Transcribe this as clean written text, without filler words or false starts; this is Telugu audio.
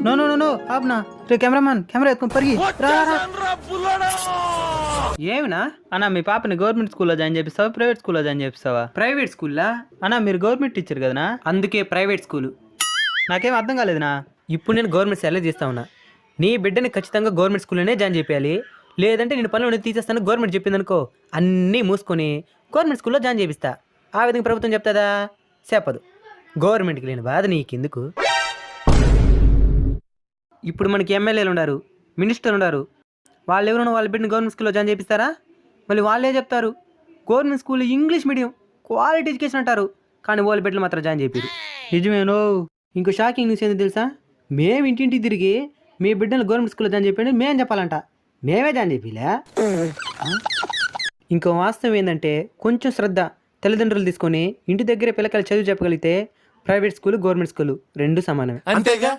నో నో నో నో ఆప్నా రే కెమెరామ్యాన్ కెమెరా ఎత్తుకొని పరిగి రా రా ఏమినా అన్న మీ పాపని గవర్నమెంట్ స్కూల్లో జాయిన్ చేపిస్తావా ప్రైవేట్ స్కూల్లో జాయిన్ చేపిస్తావా? ప్రైవేట్ స్కూల్లా? అన్న మీరు గవర్నమెంట్ టీచర్ కదనా, అందుకే ప్రైవేట్ స్కూలు. నాకేం అర్థం కాలేదునా. ఇప్పుడు నేను గవర్నమెంట్ సెలవు చేస్తా ఉన్నా. నీ బిడ్డని ఖచ్చితంగా గవర్నమెంట్ స్కూల్లోనే జాయిన్ చేయాలి, లేదంటే నేను పనులు తీసేస్తాను గవర్నమెంట్ చెప్పిందనుకో అన్నీ మూసుకొని గవర్నమెంట్ స్కూల్లో జాయిన్ చేపిస్తా. ఆ విధంగా ప్రభుత్వం చెప్తుందా? చెప్పదు. గవర్నమెంట్కి లేని బాధ నీకెందుకు? ఇప్పుడు మనకి ఎమ్మెల్యేలు ఉన్నారు, మినిస్టర్లు ఉన్నారు, వాళ్ళు ఎవరైనా వాళ్ళ బిడ్డని గవర్నమెంట్ స్కూల్లో జాయిన్ చేపిస్తారా? మళ్ళీ వాళ్ళే చెప్తారు government school English medium quality education అంటారు, కానీ వాళ్ళ బిడ్డలు మాత్రం జాయిన్ చేపిరు. నిజమేనో. ఇంకో షాకింగ్ న్యూస్ ఏంటో తెలుసా? మేము ఇంటింటికి తిరిగి మీ బిడ్డలు గవర్నమెంట్ స్కూల్లో జాయిన్ చెప్పండి మేం చెప్పాలంట, మేమే జాయిన్ చెప్పిలే. ఇంకో వాస్తవం ఏంటంటే కొంచెం శ్రద్ధ తల్లిదండ్రులు తీసుకొని ఇంటి దగ్గరే పిల్లకాయలు చదువు చెప్పగలిగితే ప్రైవేట్ స్కూల్ గవర్నమెంట్ స్కూల్ రెండు సమానమే. అంతేగా.